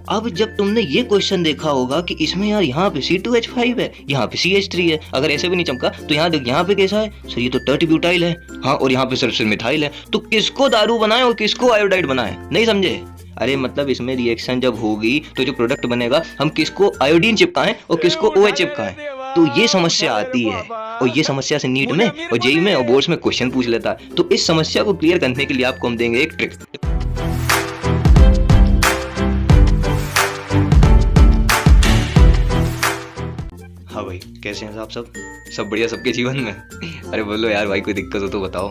अब जब तुमने ये क्वेश्चन देखा होगा कि इसमें यार यहाँ पे C2H5 है, यहाँ पे CH3 है, अगर ऐसे भी नहीं चमका तो यहाँ देख, यहाँ पे कैसा है सर, ये तो टर्ट ब्यूटाइल है, हाँ, और यहाँ पे सर मिथाइल है, तो किसको दारू बनाए और किसको आयोडाइड बनाए, नहीं समझे? अरे मतलब इसमें रिएक्शन जब होगी तो जो प्रोडक्ट बनेगा हम किसको आयोडीन चिपकाएं और किसको OH चिपकाएं, तो ये समस्या आती है। और ये समस्या से नीट में और जेईई में और बोर्ड्स में क्वेश्चन पूछ लेता है। तो इस समस्या को क्लियर करने के लिए आपको हम देंगे एक ट्रिक। हाँ भाई, कैसे हैं आप सब बढ़िया सबके जीवन में? अरे बोलो यार भाई, कोई दिक्कत हो तो बताओ।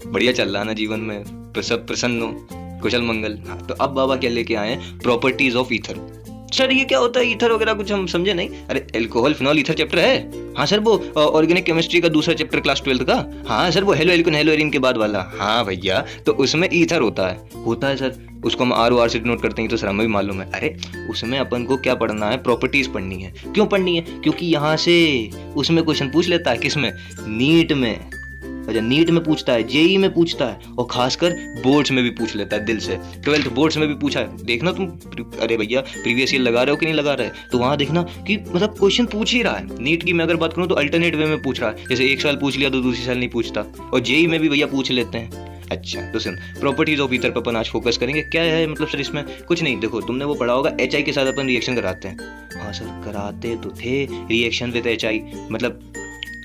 बढ़िया चल रहा है ना जीवन में? सब प्रसन्न हो, कुशल मंगल। हाँ, तो अब बाबा क्या लेके आए हैं, प्रॉपर्टीज ऑफ ईथर। सर ये क्या होता है ईथर वगैरह, कुछ हम समझे नहीं। अरे एल्कोहल फिनॉल ईथर चैप्टर है। हाँ सर, वो ऑर्गेनिक केमिस्ट्री का दूसरा चैप्टर क्लास 12 का। हाँ सर, वो हेलो एल्किन हेलो एरिन के बाद वाला। हाँ भैया, तो उसमें ईथर होता है सर, उसको हम ROR से डिनोट करते हैं, तो सर हमें भी मालूम है। अरे उसमें अपन को क्या पढ़ना है, प्रॉपर्टीज पढ़नी है। क्यों पढ़नी है? क्योंकि यहाँ से उसमें क्वेश्चन पूछ लेता है। किसमें? नीट में। अच्छा, नीट में पूछता है, जेईई में पूछता है, और खासकर बोर्ड्स में भी पूछ लेता है दिल से। 12th बोर्ड्स में भी पूछा है, देखना तुम। अरे भैया प्रीवियस ईयर लगा रहे हो कि नहीं लगा रहे, तो वहाँ देखना कि मतलब क्वेश्चन पूछ ही रहा है। नीट की मैं अगर बात करूँ तो अल्टरनेट वे में पूछ रहा है, जैसे एक साल पूछ लिया तो दूसरी साल नहीं पूछता। और जेईई में भी भैया पूछ लेते हैं। अच्छा तो सुन, प्रॉपर्टीज ऑफ ईथर पर अपन आज फोकस करेंगे। क्या है मतलब सर इसमें? कुछ नहीं, देखो तुमने वो पढ़ा होगा HI के साथ अपन रिएक्शन कराते हैं। हाँ सर, कराते तो थे रिएक्शन विद HI। मतलब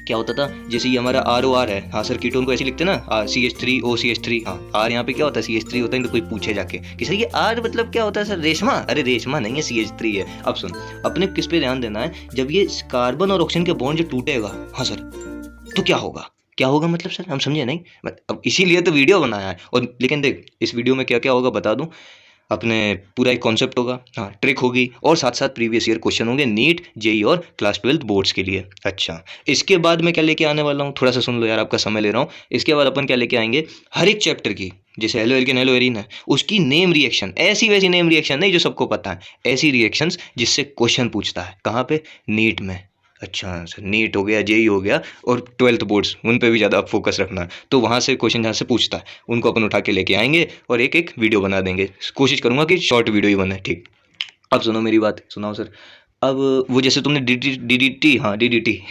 क्या होता था, जैसे ये हमारा ROR है। हाँ सर, कीटोन को ऐसे लिखते हैं ना, CH3OCH3। हाँ, R यहाँ पे क्या होता है, CH3 होता है। तो कोई पूछे जाके कि सर ये R मतलब क्या होता है सर? रेशमा। अरे रेशमा नहीं है, CH3 है। अब सुन, अपने किस पे ध्यान देना है, जब ये कार्बन और ऑक्सीजन के बॉन्ड जो टूटेगा, हाँ सर, तो क्या होगा? क्या होगा मतलब सर, हम समझे नहीं। अब इसीलिए तो वीडियो बनाया है। और लेकिन देख, इस वीडियो में क्या क्या होगा बता दूं। अपने पूरा एक कॉन्सेप्ट होगा, हाँ, ट्रिक होगी, और साथ साथ प्रीवियस ईयर क्वेश्चन होंगे नीट, जेईई और क्लास 12 बोर्ड्स के लिए। अच्छा, इसके बाद मैं क्या लेके आने वाला हूँ, थोड़ा सा सुन लो यार, आपका समय ले रहा हूँ। इसके बाद अपन क्या लेके आएंगे, हर एक चैप्टर की, जैसे हेलो एल्किन हेलो एरिन है, उसकी नेम रिएक्शन, ऐसी वैसी नेम रिएक्शन नहीं जो सबको पता है, ऐसी रिएक्शंस जिससे क्वेश्चन पूछता है। कहाँ पे? नीट में। अच्छा सर, नीट हो गया, जेईई हो गया, और 12th बोर्ड्स, उन पे भी ज़्यादा फोकस रखना है। तो वहाँ से क्वेश्चन जहाँ से पूछता है उनको अपन उठा के लेके आएंगे और एक एक वीडियो बना देंगे। कोशिश करूँगा कि शॉर्ट वीडियो ही बने, ठीक? अब सुनो मेरी बात, सुनाओ सर। अब वो जैसे तुमने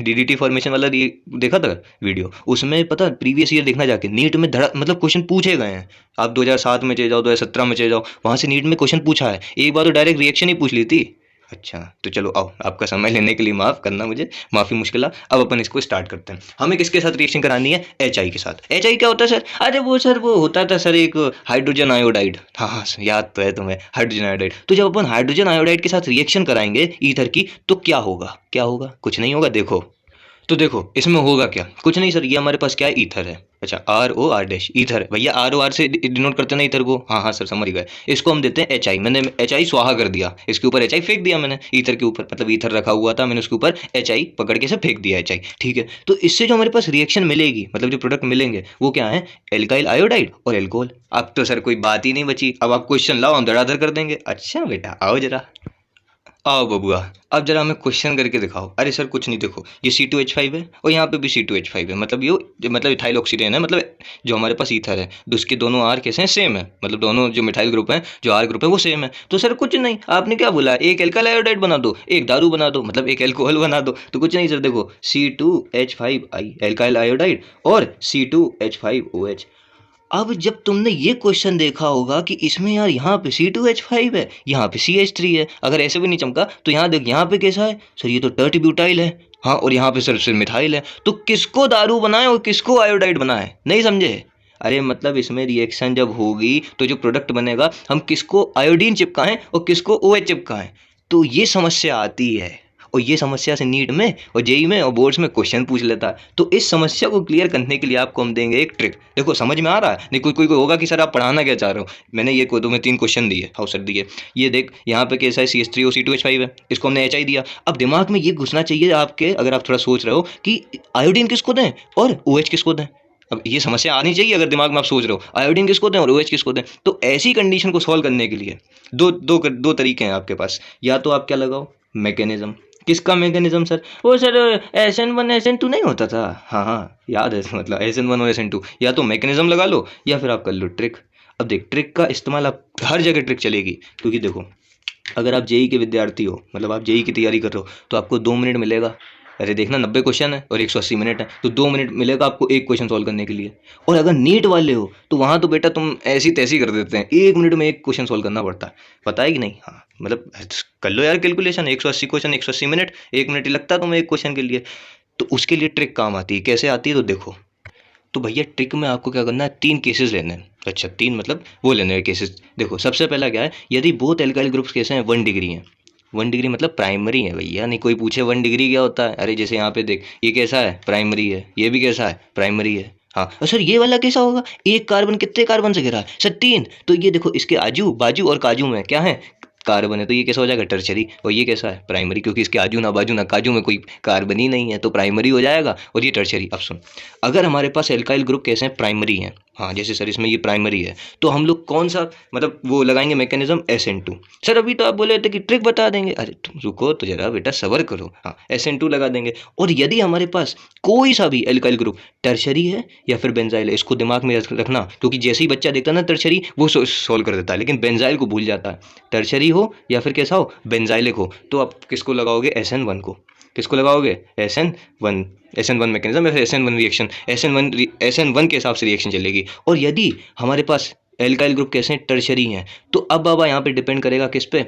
DDT फॉर्मेशन वाला देखा था वीडियो, उसमें पता प्रीवियस ईयर देखना जाके, नीट में धड़ा मतलब क्वेश्चन पूछे गए हैं। आप 2007 में चले जाओ, 2017 में चले जाओ, वहाँ से नीट में क्वेश्चन पूछा है। एक बार तो डायरेक्ट रिएक्शन ही पूछ ली थी। अच्छा तो चलो आओ, आपका समय लेने के लिए माफ़ करना, मुझे माफ़ी मुश्किल। अब अपन इसको स्टार्ट करते हैं। हमें किसके साथ रिएक्शन करानी है? HI के साथ। HI क्या होता है सर? अरे वो सर, वो होता था सर एक हाइड्रोजन आयोडाइड। हाँ हाँ, याद तो है तुम्हें, हाइड्रोजन आयोडाइड। तो जब अपन हाइड्रोजन आयोडाइड के साथ रिएक्शन कराएंगे ईथर की, तो क्या होगा? क्या होगा? कुछ नहीं होगा। देखो तो देखो इसमें होगा क्या, कुछ नहीं सर, ये हमारे पास क्या है, ईथर है। अच्छा, ROR ईथर भैया, ROR से डिनोट करते ना ईथर को। हाँ हाँ सर, समझ गए। इसको हम देते हैं HI। मैंने HI स्वाहा कर दिया, इसके ऊपर HI फेंक दिया मैंने, ईथर के ऊपर, मतलब ईथर रखा हुआ था, मैंने उसके ऊपर HI पकड़ के से फेंक दिया, HI, ठीक है। तो इससे जो हमारे पास रिएक्शन मिलेगी, मतलब जो प्रोडक्ट मिलेंगे, वो क्या है, एल्काइल आयोडाइड और एल्कोहल। अब तो सर कोई बात ही नहीं बची, अब आप क्वेश्चन लाओ, हम धड़ाधड़ कर देंगे। अच्छा बेटा आओ जरा, आओ बबुआ, अब जरा हमें क्वेश्चन करके दिखाओ। अरे सर कुछ नहीं, देखो ये C2H5 है और यहाँ पे भी C2H5 है, मतलब ये मतलब इथाइल ऑक्सीडेन है, मतलब जो हमारे पास ईथर है, उसके दोनों R कैसे हैं, सेम है, मतलब दोनों जो मिथाइल ग्रुप हैं, जो R ग्रुप है, वो सेम है। तो सर कुछ नहीं, आपने क्या बोला, एक एल्काइल आयोडाइड बना दो, एक दारू बना दो, मतलब एक एल्कोहल बना दो। तो कुछ नहीं सर, देखो C2H5I एल्काइल आयोडाइड और C2H5OH। अब जब तुमने ये क्वेश्चन देखा होगा कि इसमें यार यहाँ पे C2H5 है, यहाँ पे CH3 है, अगर ऐसे भी नहीं चमका तो यहाँ देख, यहाँ पे कैसा है सर, ये तो टर्ट ब्यूटाइल है, हाँ, और यहाँ पे सर मिथाइल है, तो किसको दारू बनाए और किसको आयोडाइड बनाए, नहीं समझे? अरे मतलब इसमें रिएक्शन जब होगी तो जो प्रोडक्ट बनेगा हम किसको आयोडीन चिपकाएं और किसको OH चिपकाएं, तो ये समस्या आती है। और ये समस्या से नीट में और जेईई में और बोर्ड्स में क्वेश्चन पूछ लेता है। तो इस समस्या को क्लियर करने के लिए आपको हम देंगे एक ट्रिक। देखो समझ में आ रहा है? नहीं कोई होगा कि सर आप पढ़ाना क्या चाह रहे हो। मैंने ये को तुम्हें 3 क्वेश्चन दिए, हाउ सर दिए, ये देख यहाँ पे कैसा है, CH3 C2H5 है, इसको हमने HI दिया। अब दिमाग में ये घुसना चाहिए आपके, अगर आप थोड़ा सोच रहे हो कि आयोडीन किसको दें और OH किसको दें। अब ये समस्या आनी चाहिए अगर दिमाग में आप सोच रहे हो आयोडीन किसको दें और OH किसको दें। तो ऐसी कंडीशन को सॉल्व करने के लिए दो तरीके हैं आपके पास। या तो आप क्या लगाओ, मैकेनिज्म। किसका मैकेनिज्म सर? वो सर SN1 SN2 नहीं होता था, हाँ हाँ याद है, मतलब SN1 और SN2। या तो मैकेनिज्म लगा लो या फिर आप कर लो ट्रिक। अब देख, ट्रिक का इस्तेमाल आप हर जगह ट्रिक चलेगी, क्योंकि देखो अगर आप जेई के विद्यार्थी हो, मतलब आप जेई की तैयारी कर रहे हो, तो आपको 2 मिनट मिलेगा। अरे देखना 90 क्वेश्चन है और 180 मिनट है, तो 2 मिनट मिलेगा आपको एक क्वेश्चन सॉल्व करने के लिए। और अगर नीट वाले हो तो वहाँ तो बेटा तुम ऐसी तैसी कर देते हैं, 1 मिनट में एक क्वेश्चन सॉल्व करना पड़ता है, पता है कि नहीं? हाँ मतलब कर लो यार कैलकुलेशन, 180 क्वेश्चन 180 मिनट, 1 मिनट ही लगता है तुम्हें एक क्वेश्चन के लिए। तो उसके लिए ट्रिक काम आती है। कैसे आती है तो देखो, तो भैया ट्रिक में आपको क्या करना है, 3 केसेस लेने हैं। अच्छा 3 मतलब वो लेने हैं केसेस। देखो सबसे पहला क्या है, यदि बोथ एल्काइल ग्रुप्स कैसे हैं, 1 डिग्री हैं। 1 डिग्री मतलब प्राइमरी है भैया, नहीं कोई पूछे 1 डिग्री क्या होता है, अरे जैसे यहाँ पे देख, ये कैसा है, प्राइमरी है, ये भी कैसा है, प्राइमरी है। हाँ और सर ये वाला कैसा होगा, एक कार्बन कितने कार्बन से घिरा है, सर 3, तो ये देखो इसके आजू बाजू और काजू में क्या है, कार्बन है, तो ये कैसा हो जाएगा, टर्शरी। और ये कैसा है, प्राइमरी, क्योंकि इसके आजू ना बाजू ना काजू में कोई कार्बन ही नहीं है, तो प्राइमरी हो जाएगा। और ये टर्शरी। अब सुन, अगर हमारे पास एल्काइल ग्रुप कैसे हैं, प्राइमरी हैं, हाँ जैसे सर इसमें ये प्राइमरी है, तो हम लोग कौन सा मतलब वो लगाएंगे मैकेनिज्म, SN2। सर अभी तो आप बोले थे कि ट्रिक बता देंगे, अरे तुम रुको तो जरा बेटा, सबर करो। हाँ SN2 लगा देंगे। और यदि हमारे पास कोई सा भी एल्काइल ग्रुप टर्शरी है या फिर बेंजाइल है, इसको दिमाग में रखना, क्योंकि जैसे ही बच्चा देखता है ना टर्शरी, वो सॉल्व कर देता है, लेकिन बेंजाइल को भूल जाता है। टर्शरी हो या फिर कैसा हो, बेंजाइलिक हो, तो आप किसको लगाओगे, SN1 को। किसको लगाओगे, SN1 मैकेनिज्म या फिर SN1 रिएक्शन, SN1 के हिसाब से रिएक्शन चलेगी। और यदि हमारे पास एल्काइल ग्रुप कैसे टर्शरी हैं, तो अब बाबा यहाँ पे डिपेंड करेगा किस पे,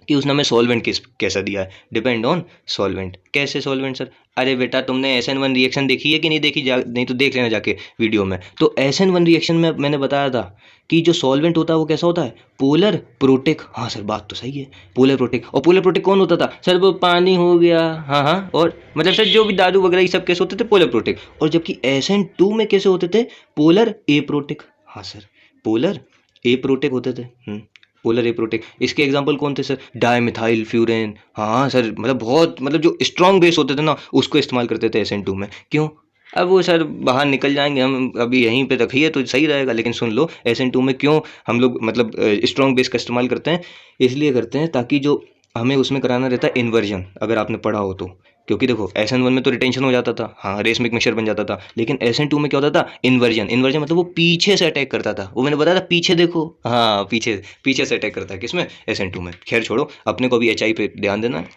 कि उसने हमें सॉल्वेंट कैसा दिया है, डिपेंड ऑन सॉल्वेंट। कैसे सॉल्वेंट सर, अरे बेटा तुमने SN1 रिएक्शन देखी है कि नहीं देखी, नहीं तो देख लेना जाके वीडियो में। तो SN1 रिएक्शन में मैंने बताया था कि जो सॉल्वेंट होता है वो कैसा होता है, पोलर प्रोटिक। हाँ सर बात तो सही है, पोलर प्रोटिक। और पोलर प्रोटिक कौन होता था सर, वो पानी हो गया। हाँ हाँ, और मतलब सर जो भी दारू वगैरह ये सब कैसे होते थे, पोलर प्रोटिक। और जबकि SN2 में कैसे होते थे, पोलर ए प्रोटिक। हाँ सर पोलर ए प्रोटिक होते थे। पोलर ए प्रोटिक। इसके एग्जांपल कौन थे सर, डाइमिथाइल फ्यूरेन। हाँ सर मतलब बहुत, मतलब जो स्ट्रॉन्ग बेस होते थे ना, उसको इस्तेमाल करते थे SN2 में। क्यों, अब वो सर बाहर निकल जाएंगे, हम अभी यहीं पे रखिए तो सही रहेगा। लेकिन सुन लो SN2 में क्यों हम लोग मतलब स्ट्रॉन्ग बेस का इस्तेमाल करते हैं, इसलिए करते हैं ताकि जो हमें उसमें कराना रहता है इन्वर्जन, अगर आपने पढ़ा हो तो। क्योंकि देखो SN1 में तो रिटेंशन हो जाता था, हाँ रेसमिक मिक्सचर बन जाता था, लेकिन SN2 में क्या होता था, इन्वर्जन। इन्वर्जन मतलब वो पीछे से अटैक करता था, वो मैंने बताया था, पीछे देखो, हाँ पीछे पीछे से अटैक करता है, किसमें, SN2 में। खैर छोड़ो, अपने को भी HI पे ध्यान देना है।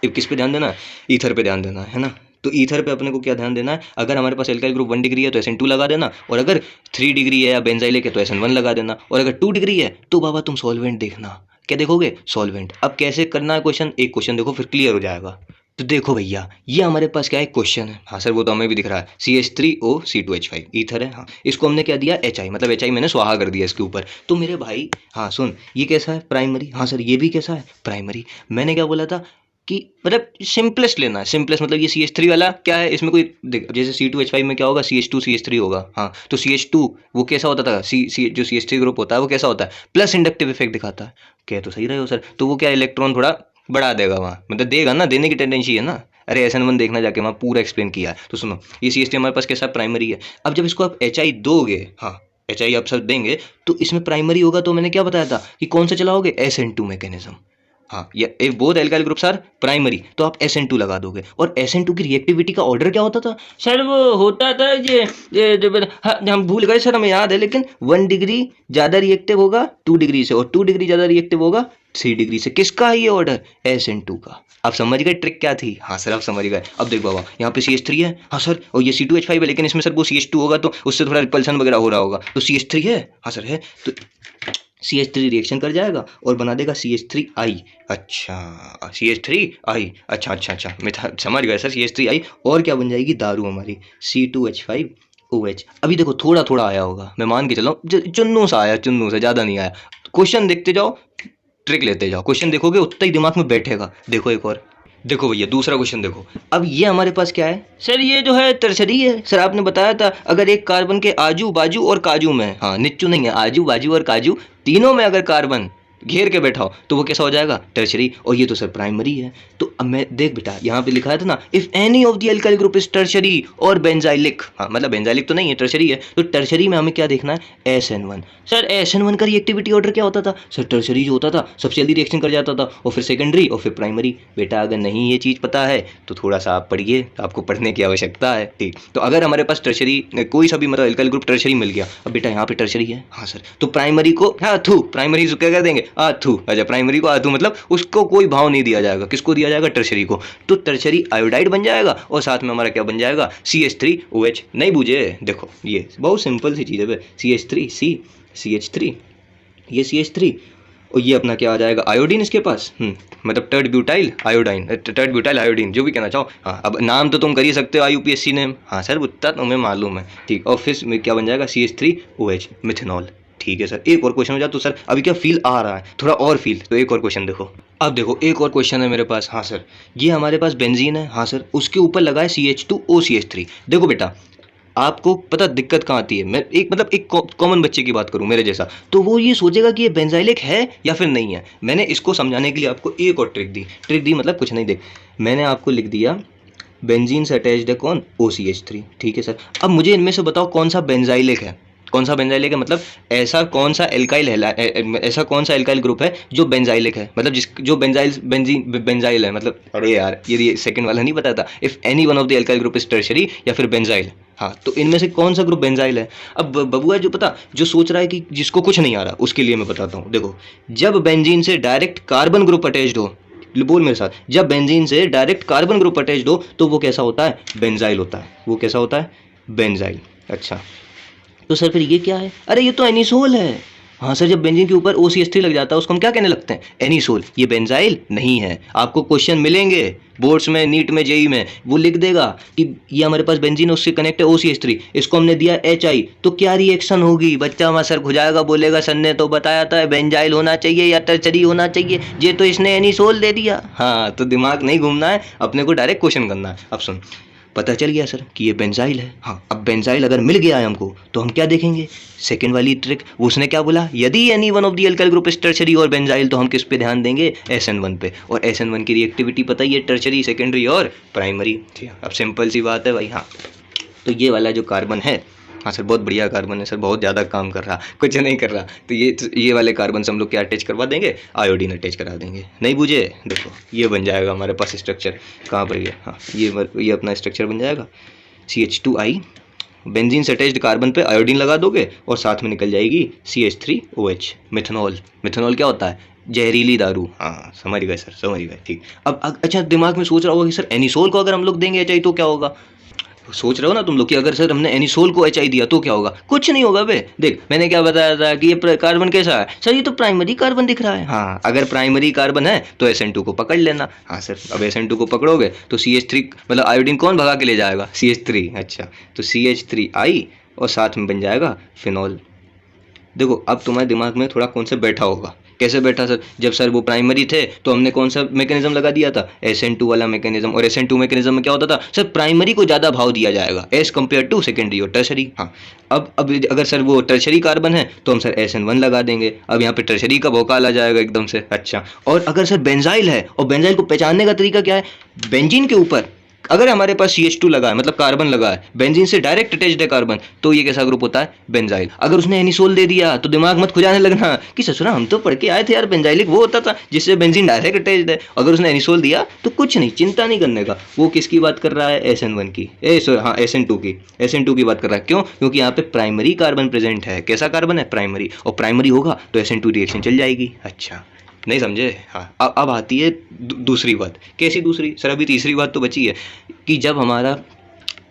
किस पे ध्यान देना है, ईथर पे ध्यान देना है ना। तो ईथर पे अपने को क्या ध्यान देना है, अगर हमारे पास एल्काइल ग्रुप 1 डिग्री है तो SN2 लगा देना, और अगर 3 डिग्री है या बेंजाइलिक है तो SN1 लगा देना, और अगर 2 डिग्री है तो बाबा तुम सॉल्वेंट देखना। क्या देखोगे, सॉल्वेंट। अब कैसे करना है क्वेश्चन, एक क्वेश्चन देखो फिर क्लियर हो जाएगा। तो देखो भैया, ये हमारे पास क्या है, क्वेश्चन है। हाँ सर वो तो हमें भी दिख रहा है, CH3OC2H5 ईथर है। हाँ इसको हमने क्या दिया, HI, मतलब HI मैंने स्वाहा कर दिया इसके ऊपर। तो मेरे भाई हाँ सुन, ये कैसा है, प्राइमरी। हाँ सर ये भी कैसा है, प्राइमरी। मैंने क्या बोला था कि मतलब सिंपलेस्ट लेना है, सिंपलेस्ट मतलब ये CH3 वाला क्या है, इसमें कोई देख, जैसे C2H5 में क्या होगा, CH2CH3 होगा। हाँ तो CH2 वो कैसा होता था, जो CH3 ग्रुप होता है वो कैसा होता है, प्लस इंडक्टिव इफेक्ट दिखाता है। कह तो सही रहे हो सर, तो वो क्या इलेक्ट्रॉन थोड़ा बढ़ा देगा वहाँ, मतलब देगा ना, देने की टेंडेंसी है ना। अरे SN1 देखना जाके, वहाँ पूरा एक्सप्लेन किया है। तो सुनो, ये CH3 हमारे पास कैसा प्राइमरी है। अब जब इसको आप HI दोगे, हाँ HI आप सब देंगे, तो इसमें प्राइमरी होगा, तो मैंने क्या बताया था कि कौन सा चलाओगे, SN2 मैकेनिज्म। हाँ या if both alkyl groups are primary, तो आप SN2 लगा दोगे। और SN2 की रिएक्टिविटी का ऑर्डर क्या होता था सर, वो होता था हाँ, हम भूल गए सर, हमें याद है, लेकिन 1 डिग्री ज़्यादा रिएक्टिव होगा 2 डिग्री से, और 2 डिग्री ज़्यादा रिएक्टिव होगा 3 डिग्री से। किसका है ये ऑर्डर, SN2 का। आप समझ गए ट्रिक क्या थी, हाँ सर आप समझ गए। अब देख बाबा, यहाँ पे CH3 है, हाँ सर, और ये C2H5 है, लेकिन इसमें सर वो CH2 होगा तो उससे थोड़ा रिपल्सन वगैरह हो रहा होगा, तो CH3 है, हाँ सर है, तो CH3 रिएक्शन कर जाएगा और बना देगा CH3I। अच्छा CH3I, अच्छा मैं समझ गया सर, CH3I। और क्या बन जाएगी, दारू हमारी, C2H5OH। अभी देखो थोड़ा थोड़ा आया होगा, मैं मान के चला हूँ, चुन्नू सा आया, चुन्नू से ज़्यादा नहीं आया। क्वेश्चन देखते जाओ, ट्रिक लेते जाओ, क्वेश्चन देखोगे उतना ही दिमाग में बैठेगा। देखो एक और, देखो भैया दूसरा क्वेश्चन देखो। अब ये हमारे पास क्या है सर, ये जो है टर्शरी है। सर आपने बताया था अगर एक कार्बन के आजू बाजू और काजू में, हाँ निच्चू नहीं है, आजू बाजू और काजू तीनों में अगर कार्बन घेर के बैठा हो तो वो कैसा हो जाएगा, टर्शरी। और ये तो सर प्राइमरी है। तो अब मैं देख बेटा, यहाँ पे लिखा है था ना, if any of the alkyl group is tertiary और बेंजाइलिक, हाँ मतलब बेंजाइलिक तो नहीं है, टर्शरी है। तो टर्शरी में हमें क्या देखना है, SN1। सर SN1 का रिएक्टिविटी ऑर्डर क्या होता था सर, टर्शरी जो होता था सबसे जल्दी रिएक्शन कर जाता था, और फिर सेकेंडरी, और फिर प्राइमरी। बेटा अगर नहीं ये चीज़ पता है तो थोड़ा सा आप पढ़िए, आपको पढ़ने की आवश्यकता है, ठीक। तो अगर हमारे पास टर्शरी कोई सा भी मतलब एल्काइल ग्रुप टर्शरी मिल गया, अब बेटा यहाँ पे टर्शरी है, हाँ सर, तो प्राइमरी को, हाँ प्राइमरी क्या कर देंगे, आथू। अच्छा, प्राइमरी को आथू मतलब उसको कोई भाव नहीं दिया जाएगा, किसको दिया जाएगा, टर्शरी को। तो टर्शरी आयोडाइड बन जाएगा और साथ में हमारा क्या बन जाएगा, CH3OH। नहीं बुझे, देखो ये बहुत सिंपल सी चीज़ है, CH3C CH3, ये CH3 और ये अपना क्या आ जाएगा, आयोडीन इसके पास, मतलब टर्ड ब्यूटाइल आयोडाइन, टर्ड ब्यूटाइल आयोडीन, जो भी कहना चाहो। हाँ, अब नाम तो तुम कर ही सकते हो IUPAC नेम। हाँ सर, उतना तुम्हें मालूम है, ठीक। और फिर में क्या बन जाएगा, CH3OH मिथेनॉल। ठीक है सर, एक और क्वेश्चन हो जाए तो सर अभी क्या फील आ रहा है, थोड़ा और फील, तो एक और क्वेश्चन देखो। अब देखो एक और क्वेश्चन है मेरे पास। हाँ सर, ये हमारे पास बेंजीन है, हाँ सर, उसके ऊपर लगा है CH2OCH3। देखो बेटा, आपको पता दिक्कत कहाँ आती है, मैं एक मतलब एक कॉमन बच्चे की बात करूँ मेरे जैसा, तो वो ये सोचेगा कि ये बेंजाइलिक है या फिर नहीं है। मैंने इसको समझाने के लिए आपको एक और ट्रिक दी मतलब कुछ नहीं, देख मैंने आपको लिख दिया बेंजीन से अटैच्ड है कौन, OCH3। ठीक है सर, अब मुझे इनमें से बताओ कौन सा बेंजाइलिक है, कौन सा बेंजाइलिक है, मतलब ऐसा कौन सा एल्काइल है, ऐसा कौन सा एल्काइल ग्रुप है जो बेंजाइलिक है, मतलब जिस जो बेंजाइल है, मतलब अरे यार ये सेकंड वाला नहीं पता था, if any one of the alkyl group is tertiary या फिर बेंजाइल। हाँ, तो इनमें से कौन सा ग्रुप बेंजाइल है। अब बबुआ जो पता जो सोच रहा है कि जिसको कुछ नहीं आ रहा, उसके लिए मैं बताता हूँ। देखो, जब बेंजीन से डायरेक्ट कार्बन ग्रुप अटैच्ड हो, बोल मेरे साथ, जब बेंजीन से डायरेक्ट कार्बन ग्रुप अटैच्ड हो तो वो कैसा होता है, बेंजाइल होता है। वो कैसा होता है, बेंजाइल। अच्छा, तो सर फिर ये क्या है, अरे ये तो एनिसोल है। हाँ सर, जब बेंजीन के ऊपर OCH3 लग जाता है उसको हम क्या कहने लगते हैं, एनिसोल। ये बेंजाइल नहीं है। आपको क्वेश्चन मिलेंगे बोर्ड्स में, नीट में, जेई में, वो लिख देगा कि ये हमारे पास बेंजीन उससे कनेक्ट है OCH3, इसको हमने दिया HI, तो क्या रिएक्शन होगी, बच्चा हमारा सर खुजाएगा, बोलेगा सर ने तो बताया था बेंजाइल होना चाहिए या टर्शरी होना चाहिए, ये तो इसने एनिसोल दे दिया। हाँ, तो दिमाग नहीं घूमना है, अपने को डायरेक्ट क्वेश्चन करना है। अब सुन, पता चल गया सर कि ये बेंजाइल है। हाँ, अब बेंजाइल अगर मिल गया है हमको तो हम क्या देखेंगे, सेकेंड वाली ट्रिक, उसने क्या बोला, यदि any one of the alkyl group is tertiary और बेंजाइल, तो हम किस पे ध्यान देंगे, SN1 पे। और SN1 की रिएक्टिविटी पता ही है, टर्शरी, सेकेंडरी और प्राइमरी। अब सिंपल सी बात है भाई। हाँ, तो ये वाला जो कार्बन है, हाँ सर बहुत बढ़िया कार्बन है सर, बहुत ज़्यादा काम कर रहा, कुछ नहीं कर रहा, तो ये वाले कार्बन से हम लोग क्या अटैच करवा देंगे, आयोडीन अटैच करा देंगे। नहीं बुझे, देखो ये बन जाएगा हमारे पास स्ट्रक्चर, कहाँ पर ये, हाँ ये अपना स्ट्रक्चर बन जाएगा, CH2I, बेंजीन से अटैच्ड कार्बन पे आयोडीन लगा दोगे और साथ में निकल जाएगी CH3OH मिथेनॉल। मिथेनॉल क्या होता है, जहरीली दारू। हाँ समझ गए सर, समझ गए, ठीक। अब अच्छा, दिमाग में सोच रहा होगा कि सर एनिसोल को अगर हम लोग देंगे HI तो क्या होगा, सोच रहे हो ना तुम लोग कि अगर सर हमने एनिसोल को HI दिया तो क्या होगा, कुछ नहीं होगा बे। देख मैंने क्या बताया था कि ये कार्बन कैसा है, सर ये तो प्राइमरी कार्बन दिख रहा है। हाँ, अगर प्राइमरी कार्बन है तो SN2 को पकड़ लेना। हाँ सर, अब SN2 को पकड़ोगे तो CH3 मतलब आयोडीन कौन भगा के ले जाएगा, CH3। अच्छा, तो CH3I और साथ में बन जाएगा फिनॉल। देखो अब तुम्हारे दिमाग में थोड़ा कौन सा बैठा होगा, कैसे बैठा सर, जब सर वो प्राइमरी थे तो हमने कौन सा मैकेनिज्म लगा दिया था, SN2 वाला मैकेनिज्म। और SN2 मैकेनिज्म में क्या होता था सर, प्राइमरी को ज़्यादा भाव दिया जाएगा एज कम्पेयर टू सेकेंडरी और टर्शरी। हाँ, अब अगर सर वो टर्शरी कार्बन है तो हम सर SN1 लगा देंगे, अब यहाँ पे टर्शरी का भौकाल आ जाएगा एकदम से। अच्छा, और अगर सर बेंजाइल है, और बेंजाइल को पहचानने का तरीका क्या है, बेंजीन के ऊपर अगर हमारे पास CH2 लगा है, मतलब कार्बन लगा है, बेंजीन से डायरेक्ट अटैच्ड है कार्बन, तो ये कैसा ग्रुप होता है, बेंजाइल। अगर उसने एनिसोल दे दिया तो दिमाग मत खुजाने लगना कि ससुरा हम तो पढ़ के आए थे यार, बेंजाइलिक वो होता था जिससे बेंजीन डायरेक्ट अटैच्ड है। अगर उसने एनिसोल दिया तो कुछ नहीं, चिंता नहीं करने का। वो किसकी बात कर रहा है, SN1 की, हाँ SN2 की, SN2 की बात कर रहा है। क्यों, क्योंकि यहाँ पे प्राइमरी कार्बन प्रेजेंट है। कैसा कार्बन है, प्राइमरी, और प्राइमरी होगा तो SN2 रिएक्शन चल जाएगी। अच्छा, नहीं समझे। हाँ, अब आती है दूसरी बात। कैसी दूसरी सर, अभी तीसरी बात तो बची है कि जब हमारा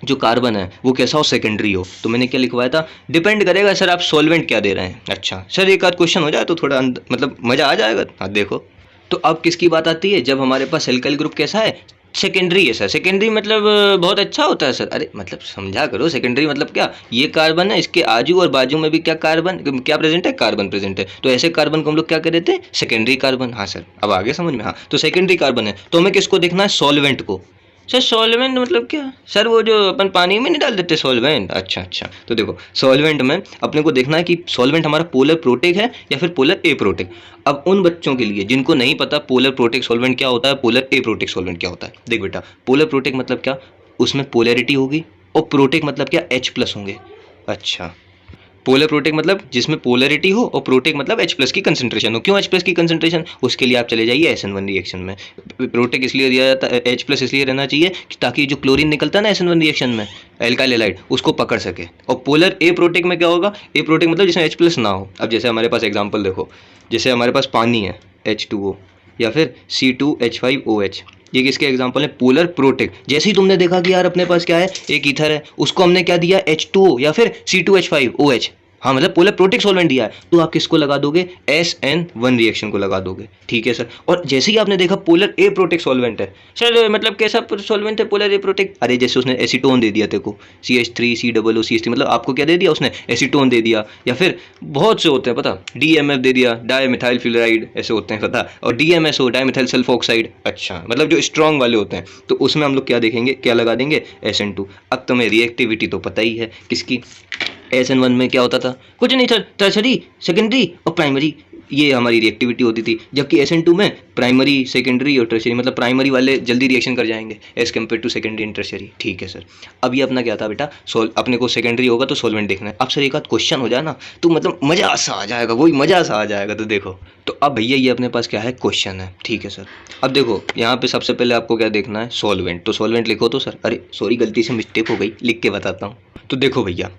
जो कार्बन है वो कैसा हो, सेकेंडरी हो। तो मैंने क्या लिखवाया था, डिपेंड करेगा सर आप सॉल्वेंट क्या दे रहे हैं। अच्छा सर, एक आध क्वेश्चन हो जाए तो थोड़ा मतलब मज़ा आ जाएगा। हाँ देखो, तो अब किसकी बात आती है, जब हमारे पास एल्काइल ग्रुप कैसा है, सेकेंडरी है सर। सेकेंडरी मतलब बहुत अच्छा होता है सर। अरे मतलब समझा करो, सेकेंडरी मतलब क्या, ये कार्बन है, इसके आजू और बाजू में भी क्या कार्बन क्या प्रेजेंट है, कार्बन प्रेजेंट है। तो ऐसे कार्बन को हम लोग क्या कह देते हैं, सेकेंडरी कार्बन। हाँ सर, अब आगे समझ में। हाँ, तो सेकेंडरी कार्बन है तो हमें किसको देखना है, सॉल्वेंट को। सर सॉल्वेंट मतलब क्या सर, वो जो अपन पानी में नहीं डाल देते सॉल्वेंट। अच्छा अच्छा, तो देखो सॉल्वेंट में अपने को देखना है कि सॉल्वेंट हमारा पोलर प्रोटिक है या फिर पोलर एप्रोटिक। अब उन बच्चों के लिए जिनको नहीं पता पोलर प्रोटिक सॉल्वेंट क्या होता है, पोलर एप्रोटिक सॉल्वेंट क्या होता है, देख बेटा, पोलर प्रोटिक मतलब क्या, उसमें पोलैरिटी होगी, और प्रोटिक मतलब क्या, H+ होंगे। अच्छा, पोलर प्रोटेक मतलब जिसमें पोलरिटी हो, और प्रोटेक मतलब H+ की कंसंट्रेशन हो। क्यों H+ की कंसंट्रेशन? उसके लिए आप चले जाइए SN1 रिएक्शन में। प्रोटेक इसलिए दिया जाता है, H+ इसलिए रहना चाहिए ताकि जो क्लोरीन निकलता है ना SN1 रिएक्शन में, एल्काइल हैलाइड, उसको पकड़ सके। और पोलर ए प्रोटेक में क्या होगा? ए प्रोटेक मतलब जिसमें H+ ना हो। अब जैसे हमारे पास एग्जाम्पल देखो, जैसे हमारे पास पानी है H2O, या फिर C2H5OH, ये किसके एग्जाम्पल है? Polar protic. जैसे ही तुमने देखा कि यार अपने पास क्या है, एक ईथर है, उसको हमने क्या दिया? H2O या फिर C2H5OH, हाँ मतलब पोलर प्रोटेक सॉल्वेंट दिया है, तो आप किसको लगा दोगे? SN1 रिएक्शन को लगा दोगे। ठीक है सर। और जैसे ही आपने देखा पोलर ए प्रोटेक सॉल्वेंट है, सर मतलब कैसा सॉल्वेंट है पोलर ए प्रोटेक? अरे जैसे उसने एसीटोन दे दिया तेको, CH3COOCH3, मतलब आपको क्या दे दिया उसने? एसीटोन दे दिया। या फिर बहुत से होते हैं पता, DMF दे दिया, डाईमिथाइल फ्लोराइड, ऐसे होते हैं पता, और DMSO, डाईमिथाइल सल्फोक्साइड। अच्छा, मतलब जो स्ट्रॉन्ग वाले होते हैं, तो उसमें हम लोग क्या देखेंगे, क्या लगा देंगे? SN2। अब तुम्हें रिएक्टिविटी तो पता ही है किसकी। SN1 में क्या होता था? कुछ नहीं सर, टर्शरी, सेकेंडरी और प्राइमरी, ये हमारी रिएक्टिविटी होती थी। जबकि SN2 में प्राइमरी, सेकेंडरी और टर्शरी, मतलब प्राइमरी वाले जल्दी रिएक्शन कर जाएंगे as compare to secondary and tertiary. ठीक है सर। अब ये अपना क्या था बेटा, अपने को सेकेंडरी होगा तो सॉल्वेंट देखना है। अब सर एक आध क्वेश्चन हो जाए ना तो मतलब मजा सा आ जाएगा, वही मजा सा आ जाएगा। तो देखो, तो अब भैया ये अपने पास क्या है? क्वेश्चन है। ठीक है सर। अब देखो यहाँ पे सबसे पहले आपको क्या देखना है? सॉल्वेंट। तो सॉल्वेंट लिखो तो सर, अरे सॉरी गलती से मिस्टेक हो गई, लिख के बताता हूँ। तो देखो भैया,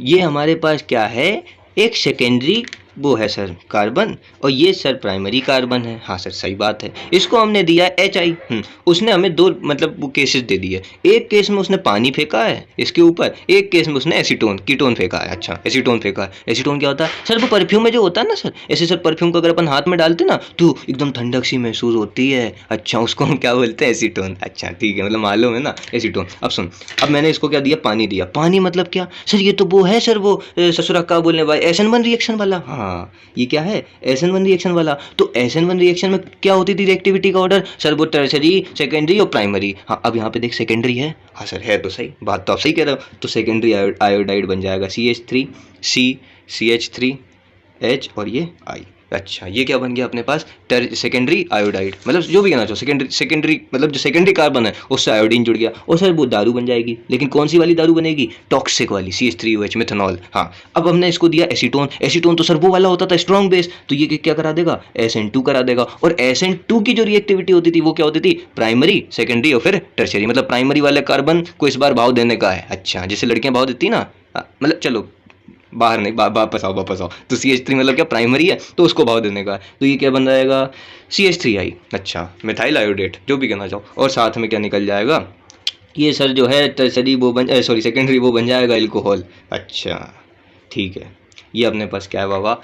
ये हमारे पास क्या है? एक सेकेंडरी वो है सर कार्बन, और ये सर प्राइमरी कार्बन है। हाँ सर सही बात है। इसको हमने दिया HI। उसने हमें दो मतलब वो केसेस दे दिए। एक केस में उसने पानी फेंका है इसके ऊपर, एक केस में उसने एसीटोन, कीटोन फेंका है। अच्छा, एसीटोन फेंका है। एसीटोन क्या होता है सर? वो परफ्यूम में जो होता है ना सर, ऐसे सर परफ्यूम को अगर अपन हाथ में डालते ना तो एकदम ठंडक सी महसूस होती है। अच्छा, उसको हम क्या बोलते हैं? एसीटोन। अच्छा ठीक है, मतलब मालूम है ना एसीटोन। अब सुन, अब मैंने इसको क्या दिया? पानी दिया। पानी मतलब क्या सर? ये तो वो है सर, वो ससुरा का बोलने भाई SN1 रिएक्शन वाला। हाँ, ये क्या है? SN1 रिएक्शन वाला। तो SN1 रिएक्शन में क्या होती थी रिएक्टिविटी का ऑर्डर? सर वो टर्शरी, सेकेंडरी और प्राइमरी। हाँ, अब यहाँ पे देख सेकेंडरी है। हाँ सर है तो सही, बात तो आप सही कह रहे हो। तो सेकेंडरी आयोडाइड बन जाएगा CH3, C, CH3H और ये I। अच्छा, ये क्या बन गया अपने पास? सेकेंडरी आयोडाइड, मतलब जो भी कहना चाहो, सेकेंडरी मतलब जो सेकेंडरी कार्बन है उससे आयोडीन जुड़ गया, और सर वो दारू बन जाएगी। लेकिन कौन सी वाली दारू बनेगी? टॉक्सिक वाली, CH3OH, मिथेनॉल। हाँ, अब हमने इसको दिया एसीटोन। एसीटोन तो सर वो वाला होता था स्ट्रॉन्ग बेस, तो ये क्या करा देगा? SN2 करा देगा। और SN2 की जो रिएक्टिविटी होती थी वो क्या होती थी? प्राइमरी, सेकेंडरी और फिर टर्शरी। मतलब प्राइमरी वाले कार्बन को इस बार भाव देने का है। अच्छा, जैसे लड़कियां भाव देती ना, मतलब चलो बाहर नहीं, वापस आओ वापस आओ। तो CH3 मतलब क्या? प्राइमरी है, तो उसको भाव देने का है। तो ये क्या बन जाएगा? CH3I। अच्छा, मिथाइल आयोडेट, जो भी कहना चाहो। और साथ में क्या निकल जाएगा? ये सर जो है टर्शरी वो बन सॉरी सेकेंडरी वो बन जाएगा एल्कोहल। अच्छा ठीक है, ये अपने पास क्या है बाबा?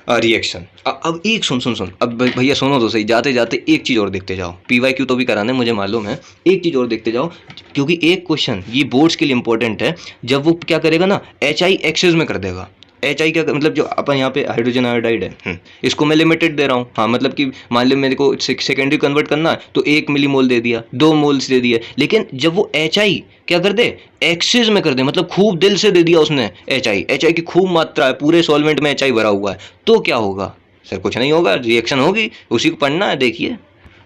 रिएक्शन। अब एक सुन, अब भैया सुनो तो सही, जाते जाते एक चीज़ और देखते जाओ। PYQ तो भी कराने मुझे मालूम है, एक चीज़ और देखते जाओ, क्योंकि एक क्वेश्चन ये बोर्ड्स के लिए इंपॉर्टेंट है। जब वो क्या करेगा ना, HI एक्सेस में कर देगा। HI क्या मतलब जो अपन यहाँ पे हाइड्रोजन आयोडाइड है, इसको मैं लिमिटेड दे रहा हूँ। हाँ, मतलब कि मान लो मेरे को सेकेंडरी कन्वर्ट करना है तो 1 मिलीमोल दे दिया, 2 मोल्स दे दिए। लेकिन जब वो HI क्या कर दे? एक्सेस में कर दे, मतलब खूब दिल से दे दिया उसने HI की खूब मात्रा है, पूरे सॉल्वेंट में HI भरा हुआ है, तो क्या होगा? सर कुछ नहीं होगा, रिएक्शन होगी, उसी को पढ़ना है। देखिए,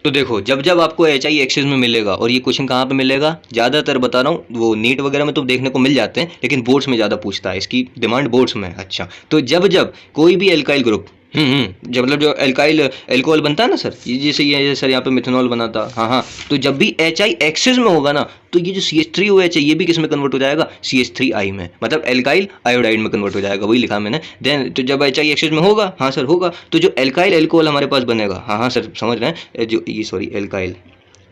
तो देखो जब जब आपको HI एक्सेस में मिलेगा, और ये क्वेश्चन कहाँ पे मिलेगा? ज़्यादातर बता रहा हूँ, वो नीट वगैरह में तो देखने को मिल जाते हैं, लेकिन बोर्ड्स में ज़्यादा पूछता है, इसकी डिमांड बोर्ड्स में। अच्छा, तो जब जब कोई भी एल्काइल ग्रुप जब मतलब जो एल्काइल एल्कोहल बनता है ना सर, ये जैसे ये सर यहाँ पे मिथेनॉल बना था। हाँ, तो जब भी HI एक्सेस में होगा ना, तो ये जो CH3OH है ये भी किस में कन्वर्ट हो जाएगा? CH3I में, मतलब एल्काइल आयोडाइड में कन्वर्ट हो जाएगा। वही लिखा मैंने। देन तो जब HI एक्सेस में होगा, हाँ सर होगा, तो जो एल्काइल एल्कोहल हमारे पास बनेगा, हाँ सर समझ रहे हैं, जो ये सॉरी एल्काइल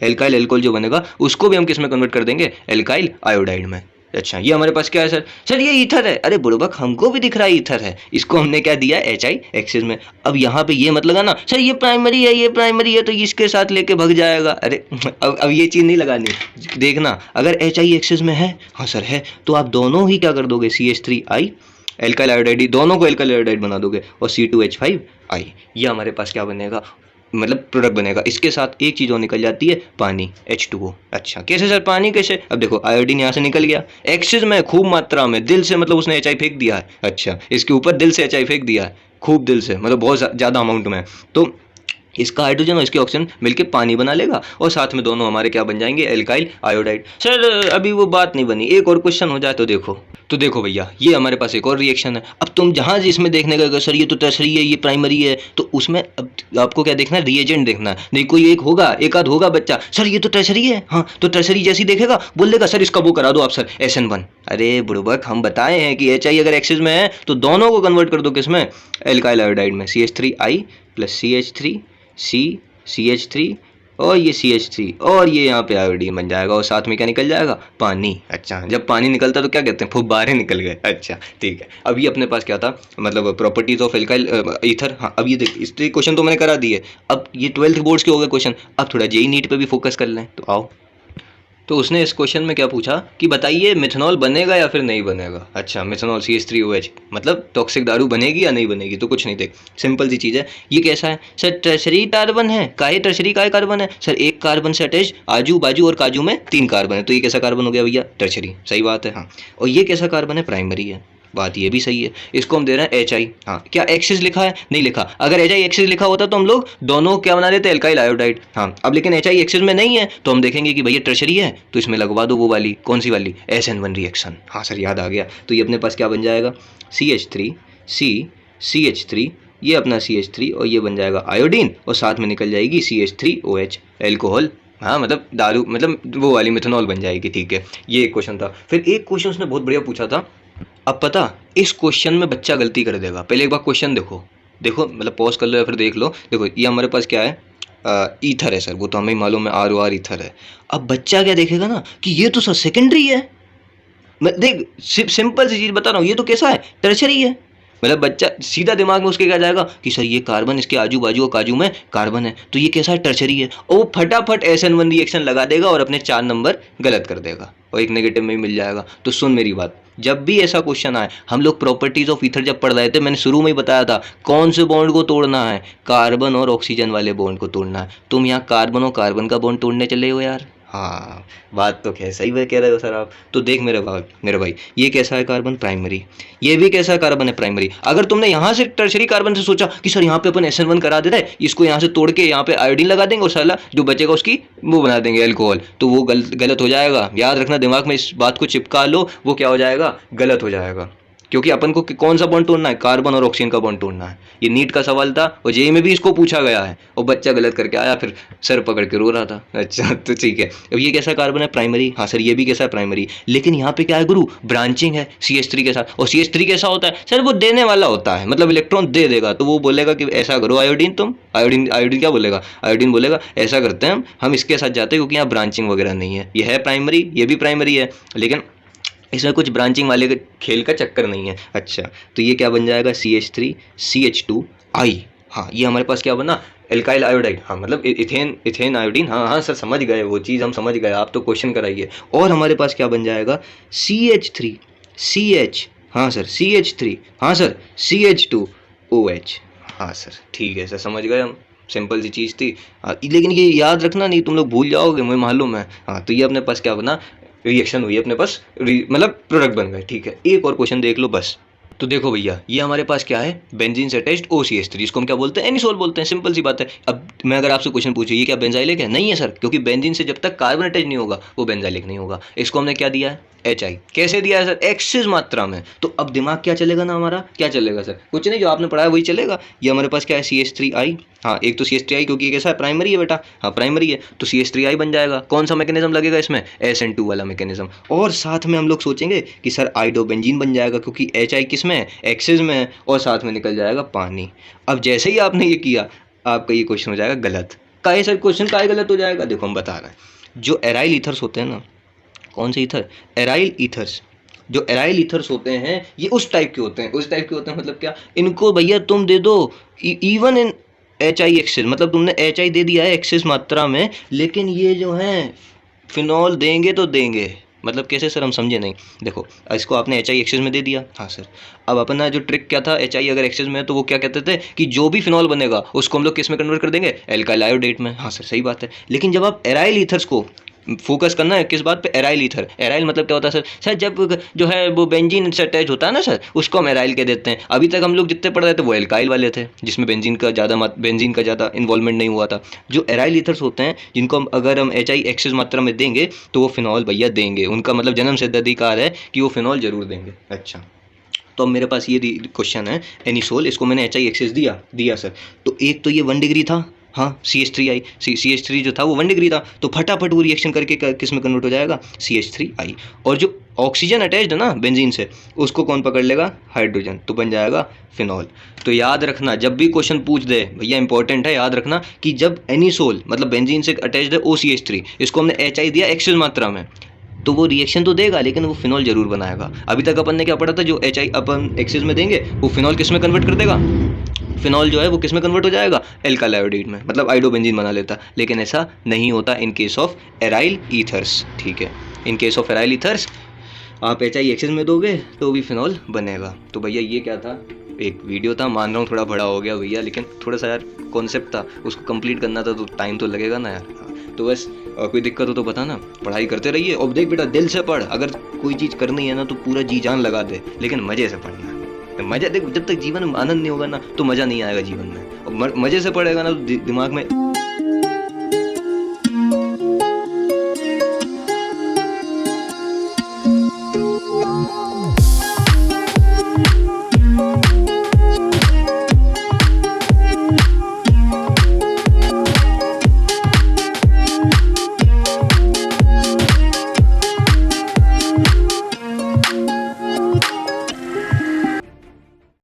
एल्कोहल जो बनेगा उसको भी हम किस में कन्वर्ट कर देंगे? एल्काइल आयोडाइड में। अच्छा, ये हमारे पास क्या है सर? सर ये ईथर है। अरे बुड़बक, हमको भी दिख रहा है ईथर है, इसको हमने क्या दिया? HI एक्सेस में। अब यहाँ पे ये मत लगाना सर ये प्राइमरी है, ये प्राइमरी है तो इसके साथ लेके भग जाएगा। अरे अब ये चीज़ नहीं लगानी। देखना, अगर HI एक्सेस में है, हाँ सर है, तो आप दोनों ही क्या कर दोगे? CH3I एल्काइल आयोडाइड, दोनों को एल्काइल आयोडाइड बना दोगे, और C2H5I, ये हमारे पास क्या बनेगा? मतलब प्रोडक्ट बनेगा। इसके साथ एक चीज़ और निकल जाती है, पानी, H2O। अच्छा, कैसे सर पानी कैसे? अब देखो आयोडीन यहाँ से निकल गया, एक्सेस में खूब मात्रा में, दिल से, मतलब उसने HI फेंक दिया है। अच्छा, इसके ऊपर दिल से HI फेंक दिया है, खूब दिल से, मतलब बहुत ज़्यादा अमाउंट में। तो इसका हाइड्रोजन और इसके ऑक्सीजन मिलके पानी बना लेगा, और साथ में दोनों हमारे क्या बन जाएंगे? Alkyl iodide. सर अभी वो बात नहीं बनी, एक और क्वेश्चन हो जाए तो देखो। तो देखो भैया, ये हमारे पास एक और रिएक्शन है। अब तुम जहाँ जिसमें देखने का सर ये तो टर्शरी है, ये प्राइमरी है, तो उसमें अब आपको क्या देखना है, रिएजेंट देखना है। नहीं कोई एक होगा, एक आध होगा बच्चा, सर ये तो टर्शरी है, हाँ तो टर्शरी जैसी देखेगा बोल देगा सर इसका वो करा दो आप सर SN1। अरे बुड़बक, हम बताए हैं कि HI अगर एक्सिस में है तो दोनों को कन्वर्ट कर दो किसमें, एल्काइल आयोडाइड में, CH3I + CH3C CH3 और ये CH3 और ये यहाँ पे आयोडीन बन जाएगा और साथ में क्या निकल जाएगा, पानी। अच्छा, जब पानी निकलता तो क्या कहते हैं, फुब्बारे निकल गए। अच्छा ठीक है, अब ये अपने पास क्या था, मतलब प्रॉपर्टीज ऑफ एल्काइल ईथर। हाँ अब ये देख, इस क्वेश्चन तो मैंने करा दिए। अब ये 12th बोर्ड्स के हो गए क्वेश्चन, अब थोड़ा JEE नीट पे भी फोकस कर लें। तो आओ, तो उसने इस क्वेश्चन में क्या पूछा कि बताइए मिथनॉल बनेगा या फिर नहीं बनेगा। अच्छा, मिथनॉल CH3OH, मतलब टॉक्सिक दारू बनेगी या नहीं बनेगी। तो कुछ नहीं, देख सिंपल सी चीज़ है। ये कैसा है सर, टर्शरी कार्बन है। काहे टर्शरी, काहे कार्बन है सर, एक कार्बन से अटैच आजू बाजू और काजू में 3 कार्बन है, तो ये कैसा कार्बन हो गया भैया, टर्शरी। सही बात है। हाँ, और ये कैसा कार्बन है, प्राइमरी है। बात ये भी सही है। इसको हम दे रहे हैं HI। हाँ, क्या एक्सिस लिखा है, नहीं लिखा। अगर HI एक्सिस लिखा होता तो हम लोग दोनों क्या बना देते, एल्काइल आयोडाइड। हाँ, अब लेकिन HI एक्सिस में नहीं है तो हम देखेंगे कि भैया टर्शरी है, तो इसमें लगवा दो वो वाली, कौन सी वाली, SN1 रिएक्शन। हाँ सर, याद आ गया। तो ये अपने पास क्या बन जाएगा, CH3C CH3, ये अपना CH3 और ये बन जाएगा आयोडीन और साथ में निकल जाएगी CH3OH, एल्कोहल। हाँ मतलब दारू, मतलब वो वाली मिथनॉल बन जाएगी। ठीक है, ये एक क्वेश्चन था। फिर एक क्वेश्चन उसने बहुत बढ़िया पूछा था। अब पता, इस क्वेश्चन में बच्चा गलती कर देगा। पहले एक बार क्वेश्चन देखो, देखो मतलब पॉज कर लो या फिर देख लो। देखो ये हमारे पास क्या है, ईथर है सर, वो तो हमें मालूम है, ROR ईथर है। अब बच्चा क्या देखेगा ना कि ये तो सर सेकेंडरी है। मैं देख सिंपल सी चीज़ बता रहा हूँ, ये तो कैसा है, टर्शरी है। मतलब बच्चा सीधा दिमाग में उसके क्या जाएगा कि सर ये कार्बन, इसके आजू बाजू और काजू में कार्बन है, तो ये कैसा है, टर्शरी है। और वो फटाफट SN1 रिएक्शन लगा देगा और अपने 4 नंबर गलत कर देगा और एक नेगेटिव में भी मिल जाएगा। तो सुन मेरी बात, जब भी ऐसा क्वेश्चन आए, हम लोग प्रॉपर्टीज ऑफ ईथर जब पढ़ रहे थे, मैंने शुरू में ही बताया था कौन से बॉन्ड को तोड़ना है, कार्बन और ऑक्सीजन वाले बॉन्ड को तोड़ना है। तुम यहाँ कार्बन और कार्बन का बॉन्ड तोड़ने चले हो यार। हाँ, बात तो क्या सही कह रहे हो सर आप। तो देख मेरे भाई, ये कैसा है कार्बन, प्राइमरी। ये भी कैसा कार्बन है, प्राइमरी। अगर तुमने यहाँ से टर्शरी कार्बन से सोचा कि सर यहाँ पे अपन SN1 करा देते हैं, इसको यहाँ से तोड़ के यहाँ पे आयोडीन लगा देंगे और साला जो बचेगा उसकी वो बना देंगे एल्कोहल, तो वो गलत हो जाएगा। याद रखना, दिमाग में इस बात को चिपका लो, वो क्या हो जाएगा, गलत हो जाएगा। क्योंकि अपन को कौन सा बॉन्ड तोड़ना है, कार्बन और ऑक्सीजन का बॉन्ड तोड़ना है। ये नीट का सवाल था और JEE में भी इसको पूछा गया है और बच्चा गलत करके आया, फिर सर पकड़ के रो रहा था। अच्छा तो ठीक है, अब ये कैसा कार्बन है, प्राइमरी। हाँ सर, ये भी कैसा है, प्राइमरी। लेकिन यहाँ पे क्या है गुरु, ब्रांचिंग है CH3 के साथ। और CH3 कैसा होता है सर, वो देने वाला होता है, मतलब इलेक्ट्रॉन दे देगा। तो वो बोलेगा कि ऐसा करो आयोडीन, तुम आयोडीन क्या बोलेगा, आयोडीन बोलेगा ऐसा करते हैं हम इसके साथ जाते हैं, क्योंकि यहाँ ब्रांचिंग वगैरह नहीं है। ये है प्राइमरी, ये भी प्राइमरी है, लेकिन इसमें कुछ ब्रांचिंग वाले खेल का चक्कर नहीं है। अच्छा, तो ये क्या बन जाएगा, CH3 CH2I। हाँ, ये हमारे पास क्या बना, एल्काइल आयोडाइड। हाँ मतलब इथेन आयोडीन। हाँ सर समझ गए, वो चीज़ हम समझ गए, आप तो क्वेश्चन कराइए। और हमारे पास क्या बन जाएगा, CH3 CH, हाँ सर CH3, हाँ सर CH2OH। हाँ सर ठीक है सर, समझ गए हम, सिंपल सी चीज़ थी। लेकिन ये याद रखना, नहीं तुम लोग भूल जाओगे, मुझे मालूम है। हाँ, तो ये अपने पास क्या बना, रिएक्शन हुई अपने पास, मतलब प्रोडक्ट बन गए। ठीक है, एक और क्वेश्चन देख लो बस। तो देखो भैया, ये हमारे पास क्या है, बेंजीन से अटैच्ड OCH3, इसको हम क्या बोलते हैं, एनिसोल बोलते हैं। सिंपल सी बात है। अब मैं अगर आपसे क्वेश्चन पूछूं ये क्या बेंजाइलिक है, नहीं है सर, क्योंकि बेंजीन से जब तक कार्बन अटैच नहीं होगा वो बेंजाइलिक नहीं होगा। इसको हमने क्या दिया है, HI। कैसे दिया है सर, एक्सिस मात्रा में। तो अब दिमाग क्या चलेगा ना हमारा, क्या चलेगा सर, कुछ नहीं, जो आपने पढ़ा है वही चलेगा। ये हमारे पास क्या है, CH3I। हाँ, एक तो CH3I क्योंकि ये कैसा है, प्राइमरी है बेटा। हाँ प्राइमरी है, तो CH3I बन जाएगा। कौन सा मैकेनिज्म लगेगा इसमें, SN2 वाला मैकेनिज्म। और साथ में हम लोग सोचेंगे कि सर आइडोबेंजीन बन जाएगा, क्योंकि HI किस में है, एक्सिस में है, और साथ में निकल जाएगा पानी। अब जैसे ही आपने ये किया, आपका ये क्वेश्चन हो जाएगा गलत। काहे सर क्वेश्चन काहे गलत हो जाएगा, देखो हम बता रहे हैं। जो एराइल ईथर्स होते हैं ना, कौन से ईथर, एराइल ईथर्स, जो एराइल ईथर्स होते हैं ये उस टाइप के होते हैं। उस टाइप के होते हैं मतलब क्या, इनको भैया तुम दे दो इवन इन HI एक्सेस, मतलब तुमने HI दे दिया है एक्सेस मात्रा में, लेकिन ये जो है फिनॉल देंगे तो देंगे। मतलब कैसे सर, हम समझे नहीं। देखो, इसको आपने HI एक्सेस में दे दिया। हाँ सर, अब अपना जो ट्रिक क्या था, HI अगर एक्सेस में है तो वो क्या कहते थे कि जो भी फिनॉल बनेगा उसको हम लोग किस में कन्वर्ट कर देंगे, एल्काइल आयोडेट में। हाँ सर सही बात है। लेकिन जब आप एराइल ईथर्स को फोकस करना है किस बात पे, एराइल ईथर। एराइल मतलब क्या होता है सर? सर जब जो है वो बेंजीन से अटैच होता है ना सर, उसको हम एराइल कह देते हैं। अभी तक हम लोग जितने पढ़ रहे थे वो एल्काइल वाले थे, जिसमें बेंजीन का ज़्यादा इन्वॉल्वमेंट नहीं हुआ था। जो एराइल ईथर्स होते हैं जिनको हम अगर हम HI एक्सेस मात्रा में देंगे तो वो फिनॉल भैया देंगे, उनका मतलब जन्म सिद्ध अधिकार है कि वो फिनॉल जरूर देंगे। अच्छा, तो अब मेरे पास ये क्वेश्चन है, एनिसोल, इसको मैंने HI एक्सेस दिया सर। तो एक तो ये 1 डिग्री था, हाँ CH3 आई, CH3 जो था वो 1 डिग्री था, तो फटाफट वो रिएक्शन करके किस में कन्वर्ट हो जाएगा, CH3 आई। और जो ऑक्सीजन अटैच्ड है ना बेंजीन से, उसको कौन पकड़ लेगा, हाइड्रोजन, तो बन जाएगा फिनॉल। तो याद रखना जब भी क्वेश्चन पूछ दे भैया, इंपॉर्टेंट है, याद रखना कि जब एनिसोल मतलब बेंजीन से अटैच्ड है OCH3, इसको हमने HI दिया एक्सेस मात्रा में, तो वो रिएक्शन तो देगा लेकिन वो फिनॉल जरूर बनाएगा। अभी तक अपन ने क्या पढ़ा था, जो HI अपन एक्सेस में देंगे वो फिनॉल किस में कन्वर्ट कर देगा, फिनॉल जो है वो किस में कन्वर्ट हो जाएगा, एल्काइल आयोडीन में, मतलब आइडोबेंजीन बना लेता। लेकिन ऐसा नहीं होता in case of aryl ethers, ठीक है। In case of aryl ethers आप HI एक्सेस में दोगे तो भी फिनॉल बनेगा। तो भैया ये क्या था, एक वीडियो था, मान रहा हूँ थोड़ा बड़ा हो गया भैया, लेकिन थोड़ा सा यार कॉन्सेप्ट था, उसको कंप्लीट करना था तो टाइम तो लगेगा ना यार। तो बस कोई दिक्कत हो तो बताना, पढ़ाई करते रहिए। और देख बेटा, दिल से पढ़, अगर कोई चीज़ करनी है ना तो पूरा जी जान लगा दे, लेकिन मज़े से पढ़ना। मज़ा देख, जब तक जीवन में आनंद नहीं होगा ना तो मज़ा नहीं आएगा जीवन में। और मज़े से पढ़ेगा ना तो दिमाग में